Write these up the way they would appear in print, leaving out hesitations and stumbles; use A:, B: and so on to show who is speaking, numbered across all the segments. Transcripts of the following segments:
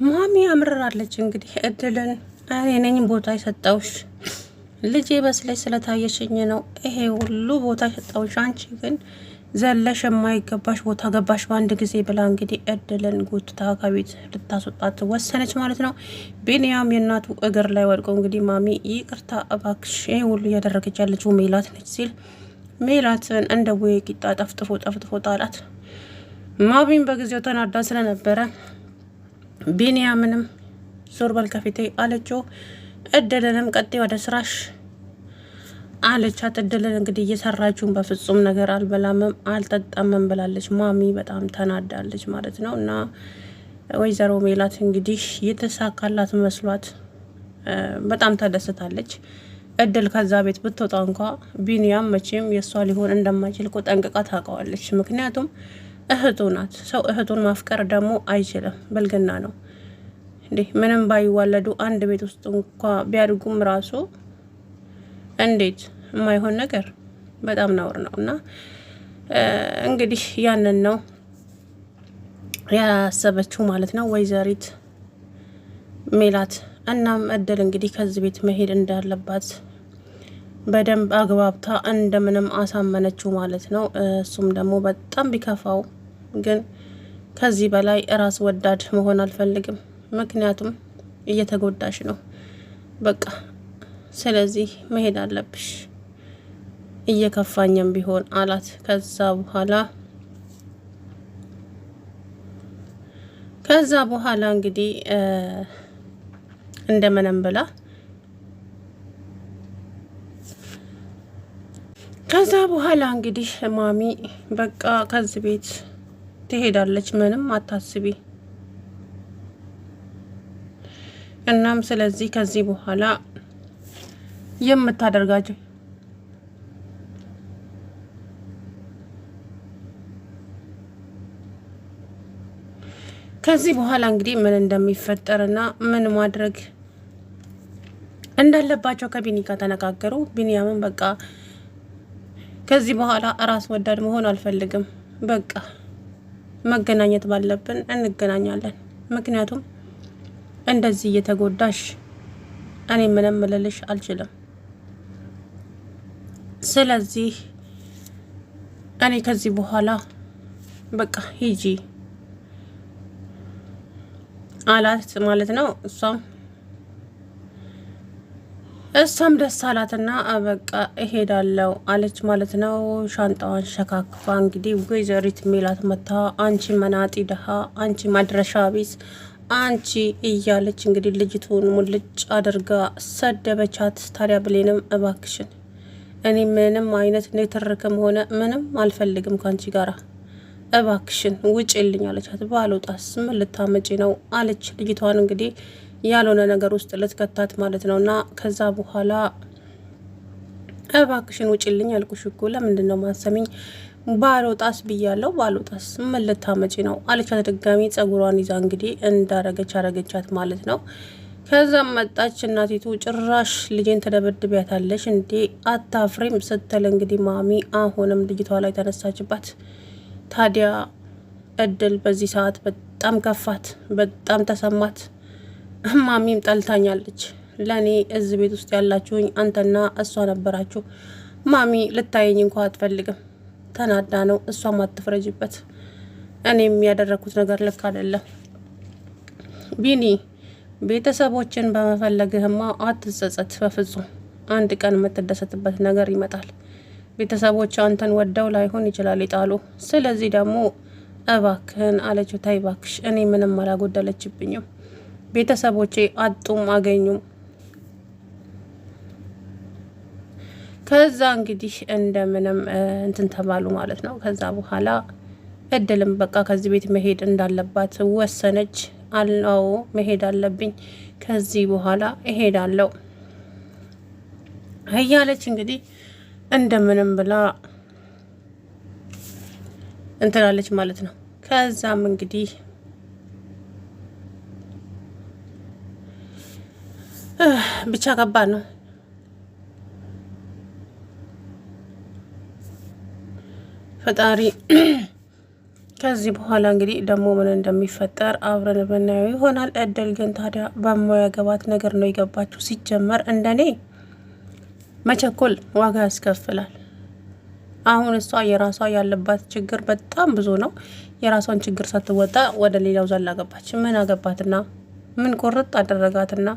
A: ማሚ አምርራለች። እንግዲህ እድልን እኔ ነኝ ቦታ የሰጠውሽ ልጄ በስለሽ ስለታየሽኝ ነው ይሄ ሁሉ ቦታ የሰጠውሽ። አንቺ ግን ዘለሽ የማይገባሽ ቦታ ገባሽ በአንድ ጊዜ ብላ እንግዲህ እድልን ጉትታ ከቤት ልታስወጣት ወሰነች ማለት ነው። ቢኒያም የእናቱ እግር ላይ ወድቆ እንግዲህ ማሚ ይቅርታ እባክሽ ይሄ ሁሉ እያደረገች ያለችው ሜላት ነች ሲል ሜላትን እንደ ቦዬ ቂጣ ጠፍጥፎ ጣላት። ማሚም በጊዜው ተናዳ ስለነበረ ቢኒያምንም ዞር በል ከፊቴ አለችው። እድልንም ቀጤ ወደ ስራሽ አለቻት። እድልን እንግዲህ እየሰራችውን በፍጹም ነገር አልበላምም አልጠጣምም ብላለች። ማሚ በጣም ተናዳለች ማለት ነው። እና ወይዘሮ ሜላት እንግዲህ የተሳካላት መስሏት በጣም ተደስታለች። እድል ከዛ ቤት ብትወጣ እንኳ ቢኒያም መቼም የእሷ ሊሆን እንደማይችል እኮ ጠንቅቃ ታውቀዋለች። ምክንያቱም እህቱ ናት። ሰው እህቱን ማፍቀር ደግሞ አይችልም፣ ብልግና ነው እንዴ። ምንም ባይዋለዱ አንድ ቤት ውስጥ እንኳ ቢያድጉም ራሱ እንዴት የማይሆን ነገር በጣም ነውር ነው። እና እንግዲህ ያንን ነው ያሰበችው ማለት ነው ወይዘሪት ሜላት። እናም እድል እንግዲህ ከዚህ ቤት መሄድ እንዳለባት በደንብ አግባብታ እንደምንም አሳመነችው ማለት ነው። እሱም ደግሞ በጣም ቢከፋው ግን ከዚህ በላይ ራስ ወዳድ መሆን አልፈልግም፣ ምክንያቱም እየተጎዳሽ ነው በቃ ስለዚህ መሄድ አለብሽ እየከፋኝም ቢሆን አላት። ከዛ በኋላ እንግዲህ እንደምንም ብላ እንግዲህ ማሚ በቃ ከዚህ ቤት ትሄዳለች፣ ምንም አታስቢ። እናም ስለዚህ ከዚህ በኋላ የምታደርጋቸው ከዚህ በኋላ እንግዲህ ምን እንደሚፈጠርና ምን ማድረግ እንዳለባቸው ከቢኒ ጋር ተነጋገሩ። ቢኒያምን በቃ ከዚህ በኋላ ራስ ወዳድ መሆን አልፈልግም፣ በቃ መገናኘት ባለብን እንገናኛለን፣ ምክንያቱም እንደዚህ እየተጎዳሽ እኔ ምንም ልልሽ አልችልም። ስለዚህ እኔ ከዚህ በኋላ በቃ ሂጂ አላት ማለት ነው። እሷም ደስ አላትና በቃ እሄዳለሁ አለች ማለት ነው። ሻንጣዋን ሸካክፋ እንግዲህ ወይዘሪት ሜላት መታ አንቺ መናጢ ድሃ፣ አንቺ ማድረሻ ቢስ፣ አንቺ እያለች እንግዲህ ልጅቱን ሙልጭ አድርጋ ሰደበቻት። ታዲያ ብሌንም እባክሽን እኔ ምንም አይነት ንትርክም ሆነ ምንም አልፈልግም ካንቺ ጋራ እባክሽን ውጪልኝ አለቻት። ባልወጣስ ምን ልታመጪ ነው አለች ልጅቷን እንግዲህ ያልሆነ ነገር ውስጥ ልትከታት ማለት ነው። እና ከዛ በኋላ እባክሽን ውጪልኝ አልኩሽ እኮ ለምንድን ነው ማሰሚኝ? ባልወጣስ ብያለሁ፣ ባልወጣስ ምን ልታመጪ ነው አለቻት። ድጋሚ ጸጉሯን ይዛ እንግዲህ አረገቻት ማለት ነው። ከዛም መጣች እናቲቱ። ጭራሽ ልጄን ተደበድቢያታለሽ እንዴ አታፍሪም ስትል እንግዲህ ማሚ አሁንም ልጅቷ ላይ ተነሳችባት። ታዲያ እድል በዚህ ሰዓት በጣም ከፋት፣ በጣም ተሰማት። ማሚም ጠልታኛለች፣ ለእኔ እዚህ ቤት ውስጥ ያላችሁኝ አንተና እሷ ነበራችሁ። ማሚ ልታየኝ እንኳ አትፈልግም፣ ተናዳ ነው። እሷም አትፍረጅበት፣ እኔም ያደረኩት ነገር ልክ አይደለም። ቢኒ ቤተሰቦችን በመፈለግህማ አትጸጸት በፍጹም። አንድ ቀን የምትደሰትበት ነገር ይመጣል። ቤተሰቦች አንተን ወደው ላይሆን ይችላል ይጣሉ። ስለዚህ ደግሞ እባክህን አለችው። ታይ እባክሽ፣ እኔ ምንም አላጎደለችብኝም። ቤተሰቦቼ አጡም አገኙም። ከዛ እንግዲህ እንደምንም እንትን ተባሉ ማለት ነው። ከዛ በኋላ እድልም በቃ ከዚህ ቤት መሄድ እንዳለባት ወሰነች። አዎ መሄድ አለብኝ፣ ከዚህ በኋላ እሄዳለሁ እያለች እንግዲህ እንደምንም ብላ እንትላለች ማለት ነው። ከዛም እንግዲህ ብቻ ከባድ ነው። ፈጣሪ ከዚህ በኋላ እንግዲህ ደግሞ ምን እንደሚፈጠር አብረን ብናየው ይሆናል። እድል ግን ታዲያ በማያገባት ነገር ነው የገባችው። ሲጀመር እንደኔ መቸኮል ዋጋ ያስከፍላል። አሁን እሷ የራሷ ያለባት ችግር በጣም ብዙ ነው። የራሷን ችግር ሳትወጣ ወደ ሌላው ዘላ ገባች። ምን አገባትና ምን ቁርጥ አደረጋትና?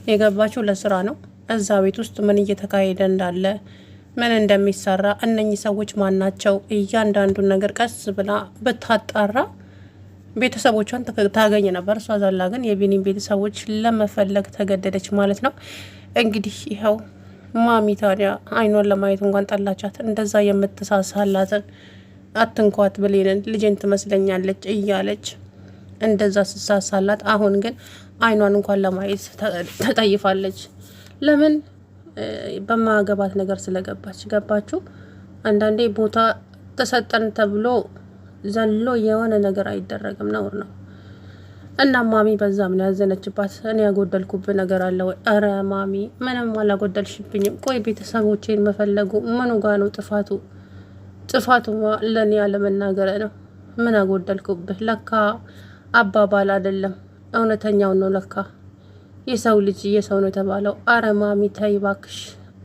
A: የገባችው ለስራ ነው። እዛ ቤት ውስጥ ምን እየተካሄደ እንዳለ ምን እንደሚሰራ እነኚህ ሰዎች ማን ናቸው፣ እያንዳንዱን ነገር ቀስ ብላ ብታጣራ ቤተሰቦቿን ታገኝ ነበር። እሷ ዘላ ግን የቢኒን ቤተሰቦች ለመፈለግ ተገደደች ማለት ነው። እንግዲህ ይኸው ማሚ ታዲያ አይኗን ለማየት እንኳን ጠላቻት። እንደዛ የምትሳሳላትን አትንኳት ብሌንን ልጄን ትመስለኛለች እያለች እንደዛ ስሳሳላት፣ አሁን ግን አይኗን እንኳን ለማየት ተጠይፋለች። ለምን? በማገባት ነገር ስለገባች። ገባችሁ? አንዳንዴ ቦታ ተሰጠን ተብሎ ዘሎ የሆነ ነገር አይደረግም፣ ነውር ነው። እና ማሚ በዛም ነው ያዘነችባት። እኔ ያጎደልኩብህ ነገር አለ ወይ? አረ ማሚ ምንም አላጎደልሽብኝም። ቆይ ቤተሰቦቼን መፈለጉ ምኑ ጋ ነው ጥፋቱ? ጥፋቱ ለእኔ ያለመናገር ነው። ምን አጎደልኩብህ? ለካ አባባል አይደለም እውነተኛውን ነው ለካ። የሰው ልጅ የሰው ነው የተባለው። አረ ማሚ ተይ እባክሽ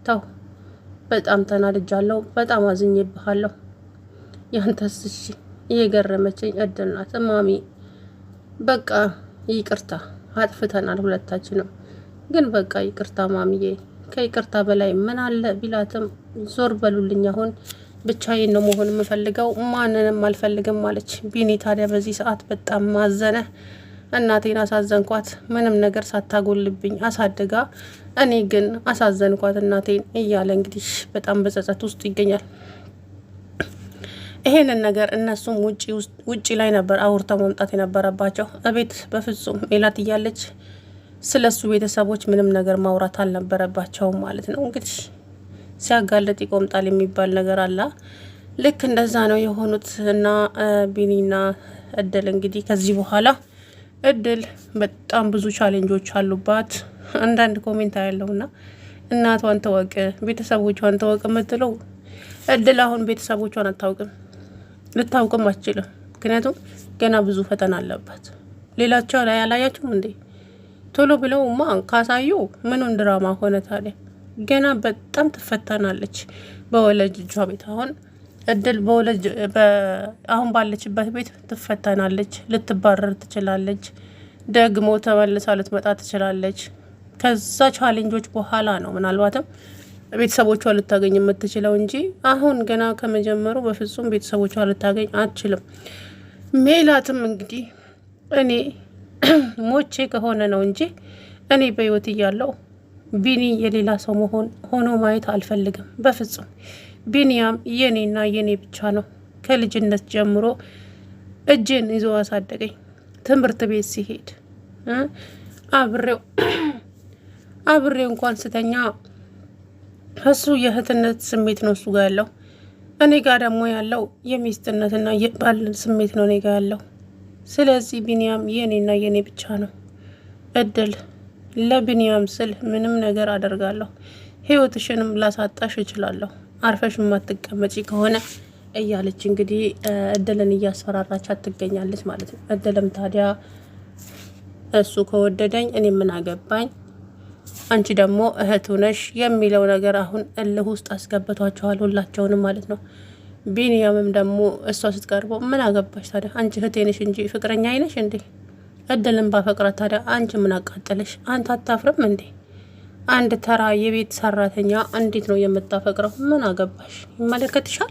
A: ተው። በጣም ተናድጃለሁ። በጣም አዝኜብሃለሁ። ያንተስ? እሺ የገረመችኝ እድል ናት ማሚ። በቃ ይቅርታ አጥፍተናል ሁለታችንም፣ ግን በቃ ይቅርታ ማሚዬ። ከይቅርታ በላይ ምን አለ ቢላትም ዞር በሉልኝ፣ አሁን ብቻዬን ነው መሆን የምፈልገው፣ ማንንም አልፈልግም አለች። ቢኒ ታዲያ በዚህ ሰዓት በጣም ማዘነ። እናቴን አሳዘንኳት፣ ምንም ነገር ሳታጎልብኝ አሳድጋ፣ እኔ ግን አሳዘንኳት እናቴን እያለ እንግዲህ በጣም በጸጸት ውስጥ ይገኛል። ይሄንን ነገር እነሱም ውጪ ላይ ነበር አውርተው መምጣት የነበረባቸው። እቤት በፍጹም ሜላት እያለች ስለሱ ቤተሰቦች ምንም ነገር ማውራት አልነበረባቸውም ማለት ነው። እንግዲህ ሲያጋለጥ ይቆምጣል የሚባል ነገር አለ። ልክ እንደዛ ነው የሆኑት እና ቢኒና እድል እንግዲህ ከዚህ በኋላ እድል በጣም ብዙ ቻሌንጆች አሉባት። አንዳንድ ኮሜንት ያለውና እናቷን ተወቅ፣ ቤተሰቦቿን ተወቅ የምትለው እድል አሁን ቤተሰቦቿን አታውቅም፣ ልታውቅም አትችልም። ምክንያቱም ገና ብዙ ፈተና አለባት። ሌላቸው ላይ ያላያችሁም እንዴ? ቶሎ ብለውማ ካሳዩ ምኑን ድራማ ሆነ ታዲያ? ገና በጣም ትፈተናለች በወላጆቿ ቤት። አሁን እድል አሁን ባለችበት ቤት ትፈተናለች። ልትባረር ትችላለች። ደግሞ ተመልሳ ልትመጣ ትችላለች። ከዛ ቻሌንጆች በኋላ ነው ምናልባትም ቤተሰቦቿ ልታገኝ የምትችለው እንጂ አሁን ገና ከመጀመሩ በፍጹም ቤተሰቦቿ ልታገኝ አትችልም። ሜላትም እንግዲህ እኔ ሞቼ ከሆነ ነው እንጂ እኔ በህይወት እያለው ቢኒ የሌላ ሰው ሆኖ ማየት አልፈልግም በፍጹም። ቢኒያም የኔና የኔ ብቻ ነው። ከልጅነት ጀምሮ እጄን ይዞ አሳደገኝ። ትምህርት ቤት ሲሄድ አብሬው እንኳን ስተኛ እሱ የእህትነት ስሜት ነው እሱ ጋር ያለው። እኔ ጋር ደግሞ ያለው የሚስትነትና የባል ስሜት ነው እኔ ጋር ያለው። ስለዚህ ቢኒያም የኔና የኔ ብቻ ነው። እድል ለቢኒያም ስል ምንም ነገር አደርጋለሁ። ህይወትሽንም ላሳጣሽ እችላለሁ አርፈሽ ማትቀመጪ ከሆነ እያለች እንግዲህ እድልን እያስፈራራቻት ትገኛለች ማለት ነው። እድልም ታዲያ እሱ ከወደደኝ እኔ ምን አገባኝ፣ አንቺ ደግሞ እህቱ ነሽ የሚለው ነገር አሁን እልህ ውስጥ አስገብቷቸዋል ሁላቸውንም ማለት ነው። ቢኒያምም ደግሞ እሷ ስትቀርበው ምን አገባሽ ታዲያ አንቺ እህቴ ነሽ እንጂ ፍቅረኛ አይነሽ እንዴ? እድልን ባፈቅራት ታዲያ አንቺ ምን አቃጠለሽ? አንተ አታፍርም እንዴ? አንድ ተራ የቤት ሰራተኛ እንዴት ነው የምታፈቅረው? ምን አገባሽ? ይመለከትሻል?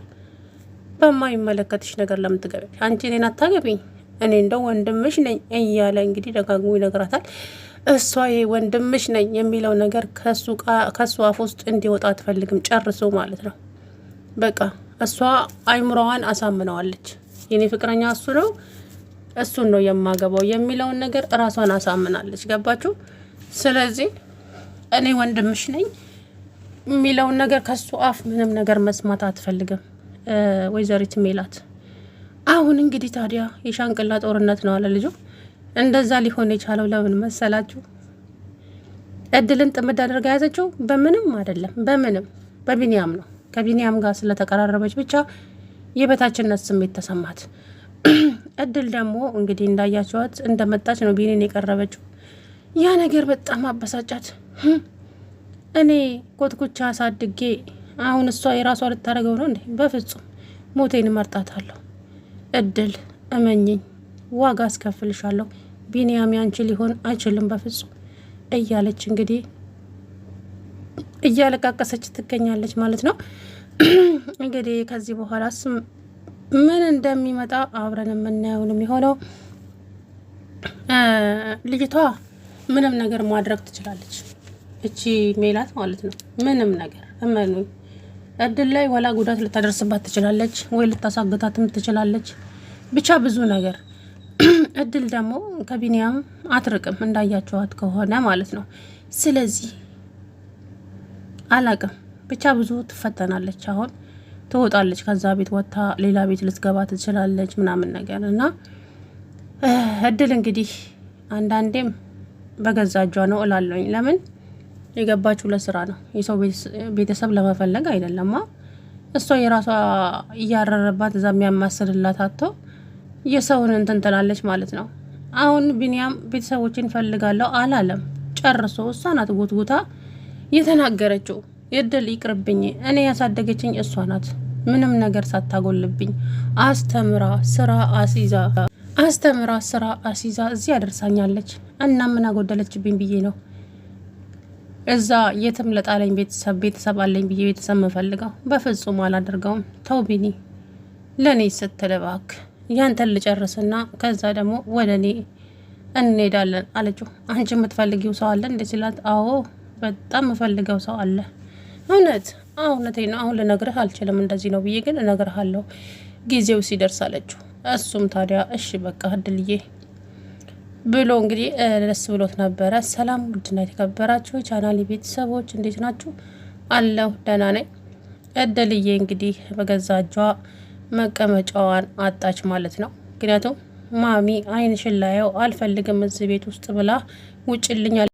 A: በማይመለከትሽ ነገር ለምን ትገቢያለሽ? አንቺ እኔን አታገቢኝ፣ እኔ እንደው ወንድምሽ ነኝ እያለ እንግዲህ ደጋግሞ ይነግራታል። እሷ ይሄ ወንድምሽ ነኝ የሚለው ነገር ከሱ አፍ ውስጥ እንዲወጣ አትፈልግም ጨርሶ ማለት ነው። በቃ እሷ አይምሮዋን አሳምነዋለች። የኔ ፍቅረኛ እሱ ነው፣ እሱን ነው የማገባው የሚለውን ነገር እራሷን አሳምናለች። ገባችሁ? ስለዚህ እኔ ወንድምሽ ነኝ የሚለውን ነገር ከሱ አፍ ምንም ነገር መስማት አትፈልግም ወይዘሪት ሜላት። አሁን እንግዲህ ታዲያ የሻንቅላ ጦርነት ነው አለ ልጁ። እንደዛ ሊሆን የቻለው ለምን መሰላችሁ? እድልን ጥምድ አድርጋ ያዘችው በምንም አይደለም፣ በቢኒያም ነው። ከቢኒያም ጋር ስለተቀራረበች ብቻ የበታችነት ስሜት ተሰማት። እድል ደግሞ እንግዲህ እንዳያቸዋት እንደመጣች ነው ቢኒን የቀረበችው። ያ ነገር በጣም አበሳጫት። እኔ ኮትኩቻ አሳድጌ አሁን እሷ የራሷ ልታደርገው ነው እንዴ? በፍጹም ሞቴን እመርጣታለሁ። እድል እመኝኝ፣ ዋጋ አስከፍልሻለሁ። ቢኒያም ያንቺ ሊሆን አይችልም በፍጹም እያለች እንግዲህ እያለቃቀሰች ትገኛለች ማለት ነው። እንግዲህ ከዚህ በኋላስ ምን እንደሚመጣ አብረን የምናየው ነው የሚሆነው። ልጅቷ ምንም ነገር ማድረግ ትችላለች፣ እቺ ሜላት ማለት ነው። ምንም ነገር እመኑ። እድል ላይ ወላ ጉዳት ልታደርስባት ትችላለች፣ ወይ ልታሳግታትም ትችላለች። ብቻ ብዙ ነገር። እድል ደግሞ ከቢኒያም አትርቅም እንዳያቸዋት ከሆነ ማለት ነው። ስለዚህ አላቅም ብቻ ብዙ ትፈተናለች። አሁን ትወጣለች፣ ከዛ ቤት ወጥታ ሌላ ቤት ልትገባ ትችላለች ምናምን ነገር እና እድል እንግዲህ አንዳንዴም በገዛ እጇ ነው እላለኝ። ለምን የገባችው ለስራ ነው፣ የሰው ቤተሰብ ለመፈለግ አይደለማ። እሷ የራሷ እያረረባት እዛ የሚያማስልላት አቶ የሰውን እንትን ትላለች ማለት ነው። አሁን ቢኒያም ቤተሰቦችን ፈልጋለሁ አላለም ጨርሶ። እሷ ናት ጎትጉታ የተናገረችው። የእድል ይቅርብኝ፣ እኔ ያሳደገችኝ እሷ ናት፣ ምንም ነገር ሳታጎልብኝ አስተምራ ስራ አሲዛ እዚህ ያደርሳኛለች። እና ምን አጎደለችብኝ ብዬ ነው እዛ የትም ለጣለኝ ቤተሰብ አለኝ ብዬ ቤተሰብ መፈልገው? በፍጹም አላደርገውም። ተው ቢኒ፣ ለእኔ ስትል እባክህ ያንተን ልጨርስና ከዛ ደግሞ ወደ እኔ እንሄዳለን አለችው። አንቺ የምትፈልጊው ሰው አለ እንደ ሲላት፣ አዎ በጣም የምፈልገው ሰው አለ። እውነቴ ነው። አሁን ልነግርህ አልችልም እንደዚህ ነው ብዬ፣ ግን እነግርሃለሁ ጊዜው ሲደርስ አለችው። እሱም ታዲያ እሺ በቃ እድልዬ ብሎ እንግዲህ ደስ ብሎት ነበረ። ሰላም ውድና የተከበራችሁ ቻናል ቤተሰቦች እንዴት ናችሁ? አለሁ ደህና ነኝ። እድልዬ እንግዲህ በገዛ እጇ መቀመጫዋን አጣች ማለት ነው። ምክንያቱም ማሚ ዓይንሽን ላየው አልፈልግም እዚህ ቤት ውስጥ ብላ ውጭልኛል